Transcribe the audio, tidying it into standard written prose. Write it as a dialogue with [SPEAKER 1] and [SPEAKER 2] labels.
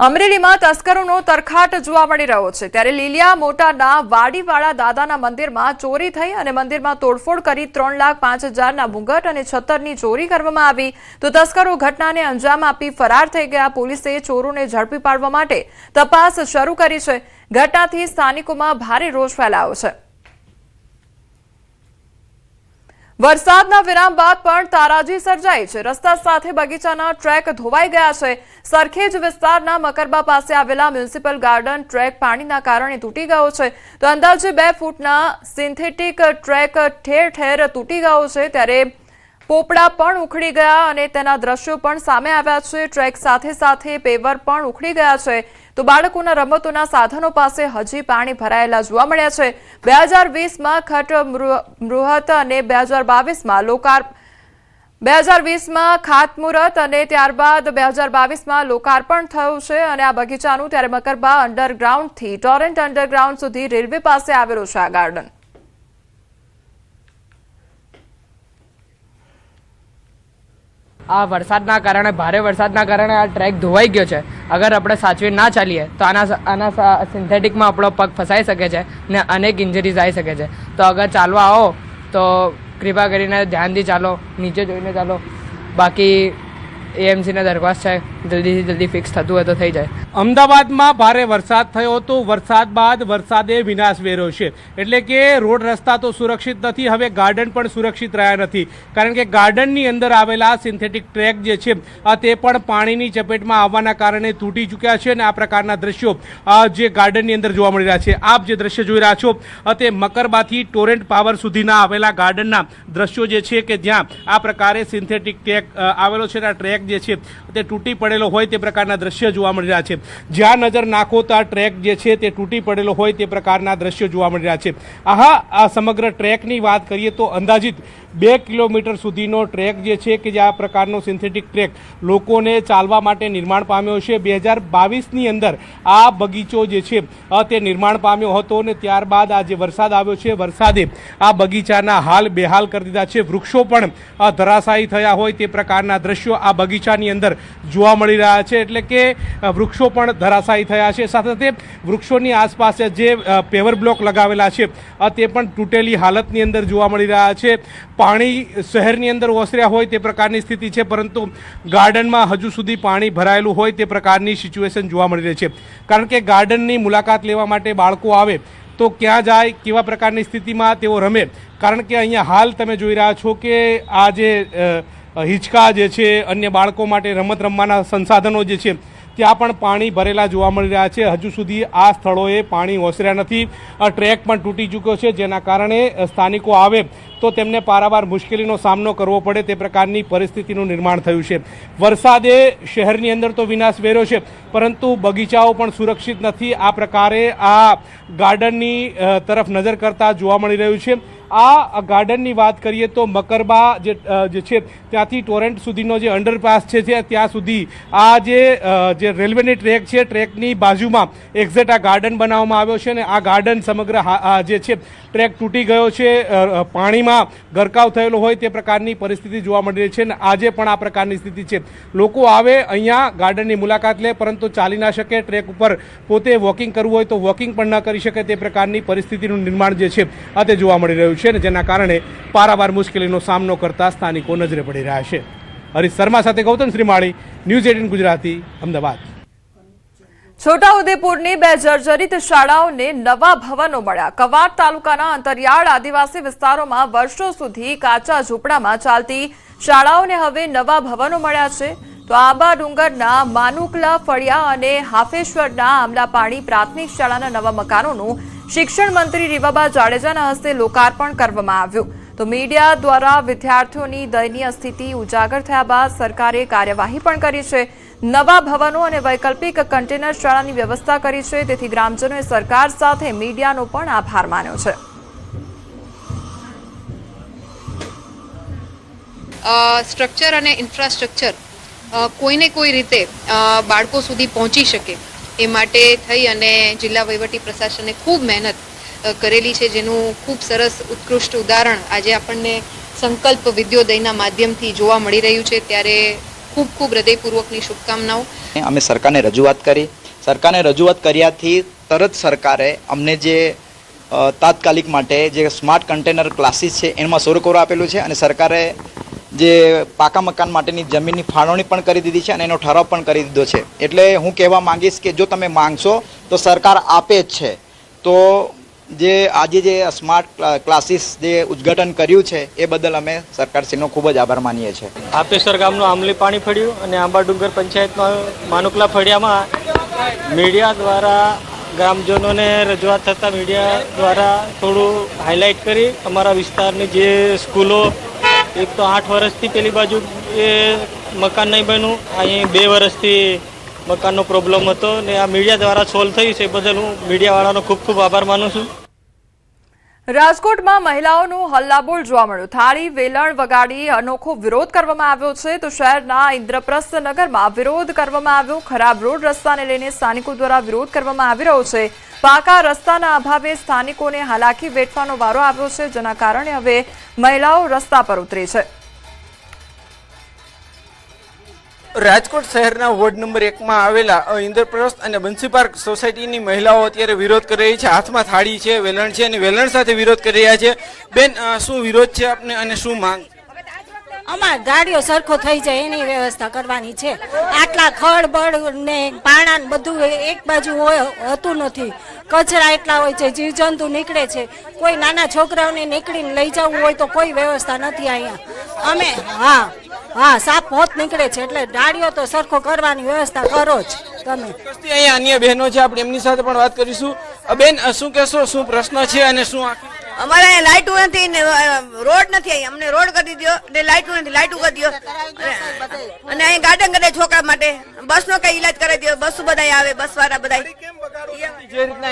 [SPEAKER 1] અમરેલીમાં તસ્કરોનો તરખાટ જોવા મળી રહ્યો છે ત્યારે લીલિયા મોટાના વાડીવાળા દાદાના મંદિરમાં ચોરી થઈ અને મંદિરમાં તોડફોડ કરી 3,05,000ના મુંગટ અને છત્તરની ચોરી કરવામાં આવી તો તસ્કરો ઘટનાને અંજામ આપી ફરાર થઈ ગયા। પોલીસે ચોરોને ઝડપી પાડવા માટે તપાસ શરૂ કરી છે। ઘટનાથી સ્થાનિકોમાં ભારે રોષ ફેલાયો છે। વરસાદના વિરામ બાદ પણ તારાજી સર્જાઈ છે। રસ્તા સાથે બગીચાના ટ્રેક ધોવાઈ ગયા છે। સરખેજ વિસ્તારના મકરબા પાસે આવેલા મ્યુનિસિપલ ગાર્ડન ટ્રેક પાણીના કારણે તૂટી ગયો છે તો અંદાજે 2 ફૂટના સિન્થેટિક ટ્રેક ઠેર ઠેર તૂટી ગયો છે ત્યારે પોપડા પણ ઉખડી ગયા અને તેના દ્રશ્યો પણ સામે આવ્યા છે। ટ્રેક સાથે સાથે પેવર પણ ઉખડી ગયા છે તો બાળકોના રમતોના સાધનો પાસે હજી પાણી ભરાયેલા જોવા મળ્યા છે। 2020માં ખાતમુહૂર્ત અને 2020માં ખાતમુહૂર્ત અને ત્યારબાદ 2022માં લોકાર્પણ થયું છે અને આ બગીચાનું ત્યારે મકરબા અંડરગ્રાઉન્ડથી ટોરેન્ટ અંડરગ્રાઉન્ડ સુધી રેલવે પાસે આવેલું છે આ ગાર્ડન।
[SPEAKER 2] આ વરસાદના કારણે ભારે વરસાદના કારણે આ ટ્રેક ધોવાઈ ગયો છે। અગર આપણે સાચવી ના ચાલીએ તો આના સિન્થેટિકમાં આપણો પગ ફસાઈ શકે છે ને અનેક ઇન્જરીઝ આવી શકે છે। તો અગર ચાલવા આવો તો કૃપા કરીને ધ્યાનથી ચાલો, નીચે જોઈને ચાલો। બાકી એએમસીને દરખાસ્ત છે જલ્દીથી જલ્દી ફિક્સ થતું હોય તો થઈ જાય।
[SPEAKER 3] અમદાવાદમાં ભારે વરસાદ થયો હતો। વરસાદ બાદ વરસાદે વિનાશ વેર્યો છે એટલે કે રોડ રસ્તા તો સુરક્ષિત નથી, હવે ગાર્ડન પણ સુરક્ષિત રહ્યા નથી કારણ કે ગાર્ડનની અંદર આવેલા સિન્થેટિક ટ્રેક જે છે તે પણ પાણીની ચપેટમાં આવવાના કારણે તૂટી ચૂક્યા છે અને આ પ્રકારના દ્રશ્યો જે ગાર્ડનની અંદર જોવા મળી રહ્યા છે। આપ જે દ્રશ્ય જોઈ રહ્યા છો તે મકરબાથી ટોરેન્ટ પાવર સુધીના આવેલા ગાર્ડનના દ્રશ્યો જે છે કે જ્યાં આ પ્રકારે સિન્થેટિક ટ્રેક આવેલો છે। ટ્રેક જે છે તે તૂટી પડેલો હોય તે પ્રકારના દ્રશ્ય જોવા મળી રહ્યા છે। જ્યાં નજર નાખો તો આ ટ્રેક જે છે તે તૂટી પડેલો હોય તે પ્રકારના દ્રશ્યો જોવા મળી રહ્યા છે। આ સમગ્ર ટ્રેકની વાત કરીએ તો અંદાજિત 2 કિલોમીટર સુધીનો ટ્રેક જે છે કે જે આ પ્રકારનો સિન્થેટિક ટ્રેક લોકોને ચાલવા માટે નિર્માણ પામ્યો છે। 2022ની અંદર આ બગીચો જે છે તે નિર્માણ પામ્યો હતો અને ત્યારબાદ આ જે વરસાદ આવ્યો છે વરસાદે આ બગીચાના હાલ બેહાલ કરી દીધા છે। વૃક્ષો પણ ધરાશાયી થયા હોય તે પ્રકારના દ્રશ્યો આ બગીચાની અંદર જોવા મળી રહ્યા છે એટલે કે વૃક્ષો પણ ધરાશાયી થયા છે। સાથે સાથે વૃક્ષોની આસપાસ જે પેવર બ્લોક લગાવેલા છે તે પણ તૂટેલી હાલતની અંદર જોવા મળી રહ્યા છે। પાણી શહેરની અંદર ઓસર્યા હોય તે પ્રકારની સ્થિતિ છે પરંતુ ગાર્ડનમાં હજુ સુધી પાણી ભરાયેલું હોય તે પ્રકારની સિચ્યુએશન જોવા મળી રહી છે કારણ કે ગાર્ડનની મુલાકાત લેવા માટે બાળકો આવે તો ક્યાં જાય, કેવા પ્રકારની સ્થિતિમાં તેઓ રમે કારણ કે અહીંયા હાલ તમે જોઈ રહ્યા છો કે આ જે હિંચકા જે છે અન્ય બાળકો માટે રમત રમવાના સંસાધનો જે છે ત્યાં પણ પાણી ભરેલા જોવા મળી રહ્યા છે। હજુ સુધી આ સ્થળોએ પાણી ઓસર્યા નથી। ટ્રેક પણ તૂટી ચૂક્યો છે જેના કારણે સ્થાનિકો આવે તો તેમને પારાવાર મુશ્કેલીનો સામનો કરવો પડે તે પ્રકારની પરિસ્થિતિનું નિર્માણ થયું છે। વરસાદે શહેરની અંદર તો વિનાશ વેર્યો છે પરંતુ બગીચાઓ પણ સુરક્ષિત નથી। આ પ્રકારે આ ગાર્ડનની તરફ નજર કરતા જોવા મળી રહ્યું છે। આ ગાર્ડનની વાત કરીએ તો મકરબા જે છે ત્યાંથી ટોરેન્ટ સુધીનો જે અંડરપાસ છે ત્યાં સુધી આ જે રેલવેની ટ્રેક છે ટ્રેકની બાજુમાં એક્ઝેક્ટ આ ગાર્ડન બનાવવામાં આવ્યો છે અને આ ગાર્ડન સમગ્ર જે છે ટ્રેક તૂટી ગયો છે, પાણીમાં ગરકાવ થયેલો હોય તે પ્રકારની પરિસ્થિતિ જોવા મળી રહી છે અને આજે પણ આ પ્રકારની સ્થિતિ છે। લોકો આવે અહીંયા ગાર્ડનની મુલાકાત લે પરંતુ ચાલી ના શકે, ટ્રેક ઉપર પોતે વોકિંગ કરવું હોય તો વોકિંગ પણ ન કરી શકે તે પ્રકારની પરિસ્થિતિનું નિર્માણ જે છે તે જોવા મળી રહ્યું છે જેના કારણે પારાવાર મુશ્કેલીનો સામનો કરતા સ્થાનિકો નજરે પડી રહ્યા છે। હરીશ શર્મા સાથે ગૌતમ શ્રીમાળી, ન્યૂઝ 18 ગુજરાતી, અમદાવાદ।
[SPEAKER 1] છોટાઉદેપુરની 2 જર્જરિત શાળાઓને નવા ભવનો મળ્યા। કવાંટ તાલુકાના અંતરિયાળ આદિવાસી વિસ્તારોમાં વર્ષો સુધી કાચા ઝૂંપડામાં ચાલતી શાળાઓને હવે નવા ભવનો મળ્યા છે તો આંબા ડુંગરના માનુકલા ફળિયા અને હાફેશ્વરના આમલાપાણી પ્રાથમિક શાળાના નવા મકાનોનું શિક્ષણ મંત્રી રીવાબા જાડેજાના હસ્તે લોકાર્પણ કરવામાં આવ્યું તો મીડિયા દ્વારા વિદ્યાર્થીઓની દયનીય સ્થિતિ ઉજાગર થયા બાદ સરકારે કાર્યવાહી પણ કરી છે। નવા ભવનો અને વૈકલ્પિક કન્ટેનર શાળાની વ્યવસ્થા કરી છે તેથી ગ્રામજનોએ સરકાર સાથે મીડિયાનો પણ આભાર માન્યો છે।
[SPEAKER 4] સ્ટ્રક્ચર અને ઇન્ફ્રાસ્ટ્રક્ચર કોઈને કોઈ રીતે બાળકો સુધી પહોંચી શકે એ માટે થઈ અને જિલ્લા વહીવટી પ્રશાસને ખૂબ મહેનત કરેલી છે જેનું ખૂબ સરસ ઉત્કૃષ્ટ ઉદાહરણ આજે આપણને સંકલ્પ વિદ્યોદયના માધ્યમથી જોવા મળી રહ્યું છે। ત્યારે ખૂબ ખૂબ હૃદયપૂર્વકની શુભકામનાઓ.
[SPEAKER 5] અમે સરકારને રજૂઆત કરી. સરકારને રજૂઆત કર્યાથી તરત સરકારે અમને જે તાત્કાલિક માટે જે સ્માર્ટ કન્ટેનર ક્લાસીસ છે એમાં સોરકોરો આપેલું છે અને સરકારે જે પાકા મકાન માટેની જમીનની ફાળવણી પણ કરી દીધી છે અને એનો ઠરાવ પણ કરી દીધો છે. એટલે હું કહેવા માંગીશ કે જો તમે માંગશો તો સરકાર આપે જ છે. તો જે આજે જે સ્માર્ટ ક્લાસીસ જે ઉદ્ઘાટન કર્યું છે એ બદલ અમે સરકારશ્રીનો ખૂબ જ આભાર માનીએ છીએ.
[SPEAKER 6] આપેસર ગામનું આંબલી પાણી ફળ્યું અને આંબાડુંગર પંચાયતમાં માનુકલા ફળિયામાં મીડિયા દ્વારા ગ્રામજનોને રજૂઆત થતાં મીડિયા દ્વારા થોડું હાઇલાઇટ કરી અમારા વિસ્તારની જે સ્કૂલો એક તો 8 વર્ષથી પેલી બાજુ એ મકાન નહીં બન્યું, અહીં 2 વર્ષથી મકાનનો પ્રોબ્લેમ હતો ને આ મીડિયા દ્વારા સોલ્વ થયું છે. બદલ હું મીડિયાવાળાનો ખૂબ ખૂબ આભાર માનું છું.
[SPEAKER 1] રાજકોટમાં મહિલાઓનું હલ્લાબોલ જોવા મળ્યું. થાળી વેલણ વગાડી અનોખો વિરોધ કરવામાં આવ્યો છે તો શહેરના ઇન્દ્રપ્રસ્થ નગરમાં વિરોધ કરવામાં આવ્યો. ખરાબ રોડ રસ્તાને લઈને સ્થાનિકો દ્વારા વિરોધ કરવામાં આવી રહ્યો છે. પાકા રસ્તાના અભાવે સ્થાનિકોને હાલાકી વેઠવાનો વારો આવ્યો છે, જેના કારણે હવે મહિલાઓ રસ્તા પર ઉતરી છે.
[SPEAKER 7] રાજકોટ શહેરના વોર્ડ નંબર 1માં આવેલા ઇન્દ્રપ્રસ્થ અને બંસી પાર્ક સોસાયટીની મહિલાઓ અત્યારે વિરોધ કરી રહી છે. હાથમાં થાળી છે, વેલણ છે અને વેલણ સાથે વિરોધ કરી રહ્યા છે. બેન, શું વિરોધ છે આપને અને શું માંગ?
[SPEAKER 8] અમાર ગાડીઓ સરખો થઈ જાય એની વ્યવસ્થા કરવાની છે. આટલા ખળબળ ને પાણા ને બધું એક બાજુ હોતું નથી. કચરા એટલા હોય છે, જીવજંતુ નીકળે છે. કોઈ નાના છોકરાઓને નીકળીને લઈ જવું હોય તો કોઈ વ્યવસ્થા નથી અહીંયા. અમે સાપ મોત નીકળે છે એટલે ગાડીઓ તો સરખો કરવાની વ્યવસ્થા કરો જ તમે.
[SPEAKER 7] અહીંયા અન્ય બહેનો છે, આપણે એમની સાથે પણ વાત કરીશું. બેન, શું કહેશો, શું પ્રશ્ન છે અને શું
[SPEAKER 9] અમારે અહીંયા લાઇટો નથી ને રોડ નથી. અહીંયા અમને રોડ કરી દો ને લાઇટો નથી, લાઇટો કરી દો અને અહીંયા ગાર્ડન કરે છોકરા માટે. બસનો કઈ ઈલાજ કરી દો. બસ બધા આવે, બસ વાળા બધા
[SPEAKER 7] જે રીતના